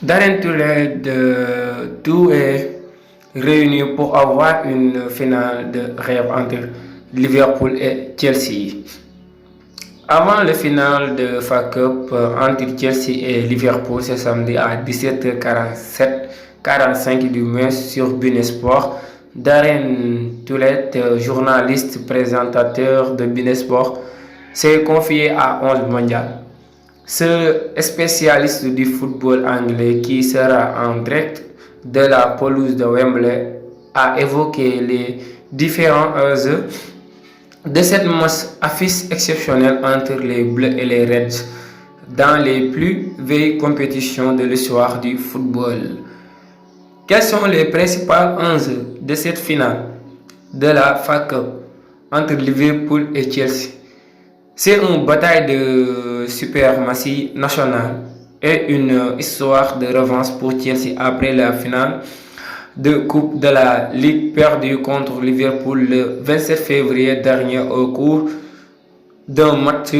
Darren Tullet de tout est réuni pour avoir une finale de rêve entre Liverpool et Chelsea. Avant le final de FA Cup entre Chelsea et Liverpool, c'est samedi à 17h47-45 du moins sur Beansport. Darren Tullet, journaliste présentateur de Beansport, s'est confié à 11 mondial. Ce spécialiste du football anglais qui sera en direct de la pelouse de Wembley a évoqué les différents enjeux de cette affiche exceptionnelle entre les Bleus et les Reds dans les plus vieilles compétitions de l'histoire du football. Quels sont les principaux enjeux de cette finale de la FA Cup entre Liverpool et Chelsea? C'est une bataille de suprématie nationale et une histoire de revanche pour Chelsea après la finale de Coupe de la Ligue perdue contre Liverpool le 27 février dernier au cours d'un match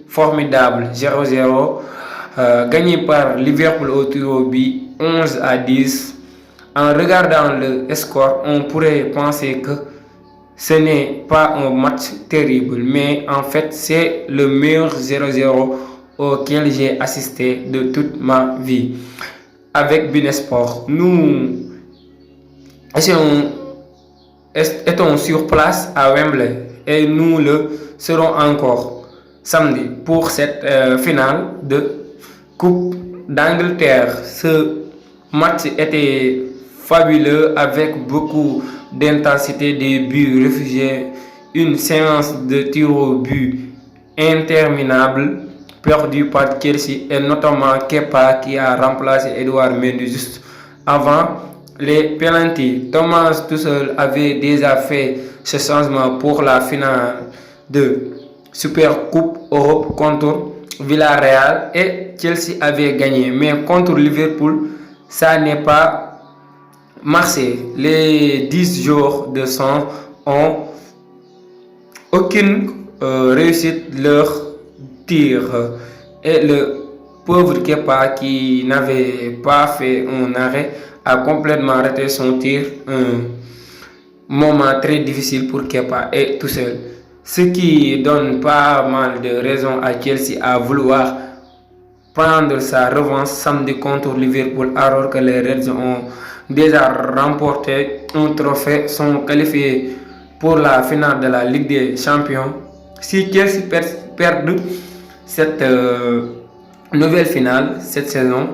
formidable 0-0 gagné par Liverpool au tir au but 11-10. En regardant le score, on pourrait penser que ce n'est pas un match terrible, mais en fait c'est le meilleur 0-0 auquel j'ai assisté de toute ma vie. Avec Beansport, nous étions sur place à Wembley et nous le serons encore samedi pour cette finale de Coupe d'Angleterre. Ce match était fabuleux avec beaucoup d'intensité, des buts réfugiés, une séance de tir au but interminable perdue par Chelsea et notamment Kepa qui a remplacé Edouard Mendy juste avant les penalties. Thomas Tuchel avait déjà fait ce changement pour la finale de Super Coupe Europe contre Villarreal et Chelsea avait gagné, mais contre Liverpool ça n'est pas marché. Les 10 jours de sang ont aucune réussite leur tir et le pauvre Kepa qui n'avait pas fait un arrêt a complètement raté son tir. Un moment très difficile pour Kepa et tout seul. Ce qui donne pas mal de raisons à Chelsea à vouloir prendre sa revanche samedi contre Liverpool alors que les Reds ont déjà remporté un trophée, sont qualifiés pour la finale de la Ligue des Champions. Si Chelsea perd cette nouvelle finale, cette saison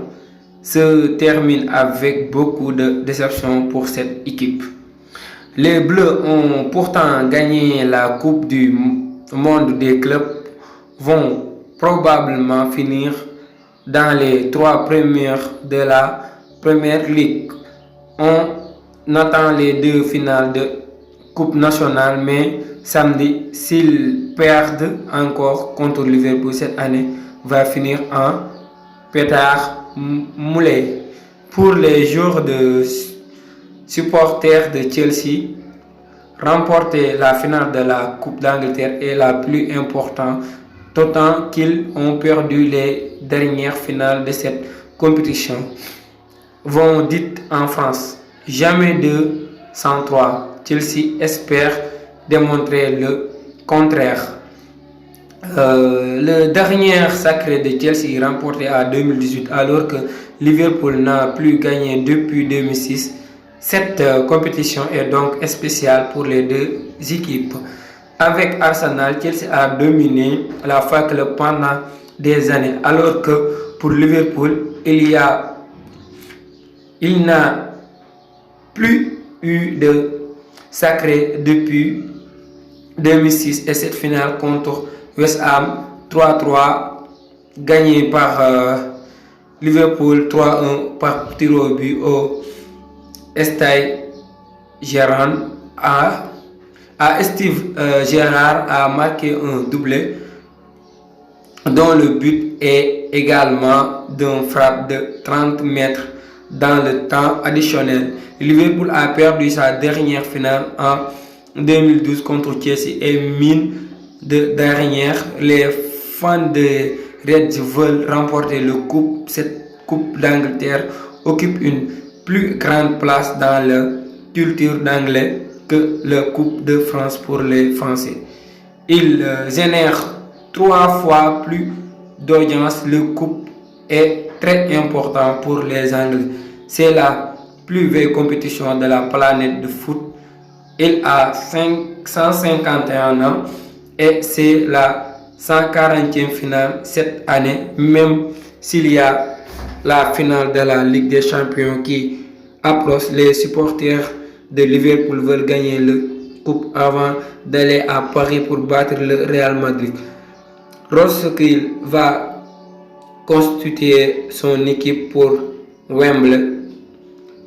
se termine avec beaucoup de déception pour cette équipe. Les Bleus ont pourtant gagné la Coupe du Monde des clubs, vont probablement finir dans les 3 premières de la Première Ligue. On attend les 2 finales de Coupe nationale, mais samedi, s'ils perdent encore contre Liverpool cette année, va finir en pétard moulé. Pour les joueurs de supporters de Chelsea, remporter la finale de la Coupe d'Angleterre est la plus importante, d'autant qu'ils ont perdu les dernières finales de cette compétition. Vont dites en France, jamais de 103. Chelsea espère démontrer le contraire. Le dernier sacré de Chelsea remporté en 2018 alors que Liverpool n'a plus gagné depuis 2006. Cette compétition est donc spéciale pour les deux équipes. Avec Arsenal, Chelsea a dominé la FA Cup pendant des années alors que pour Liverpool, il n'a plus eu de sacré depuis 2006 et cette finale contre West Ham 3-3 gagné par Liverpool 3-1 par tir au but au Stade Gerrard Steve Gerrard a marqué un doublé dont le but est également d'une frappe de 30 mètres dans le temps additionnel. Liverpool a perdu sa dernière finale en 2012 contre Chelsea et mine de dernière. Les fans de Reds veulent remporter le coupe cette Coupe d'Angleterre occupe une plus grande place dans la culture d'anglais que la Coupe de France pour les Français. Il génère 3 fois plus d'audience. Le Coupe est très important pour les Anglais. C'est la plus vieille compétition de la planète de foot. Il a 151 ans et c'est la 140e finale cette année, même s'il y a la finale de la Ligue des Champions qui approche. Les supporters de Liverpool veulent gagner la coupe avant d'aller à Paris pour battre le Real Madrid. Lorsqu'il va constituer son équipe pour Wembley,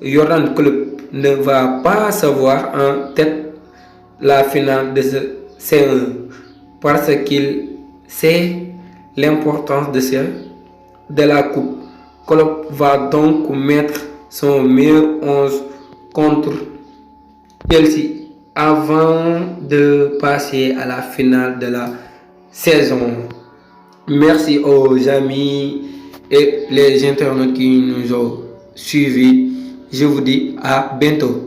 Jürgen Klopp ne va pas savoir en tête la finale de ce C1 parce qu'il sait l'importance de la coupe. Klopp va donc mettre son meilleur 11 contre Chelsea avant de passer à la finale de la saison. Merci aux amis et les internautes qui nous ont suivis. Je vous dis à bientôt.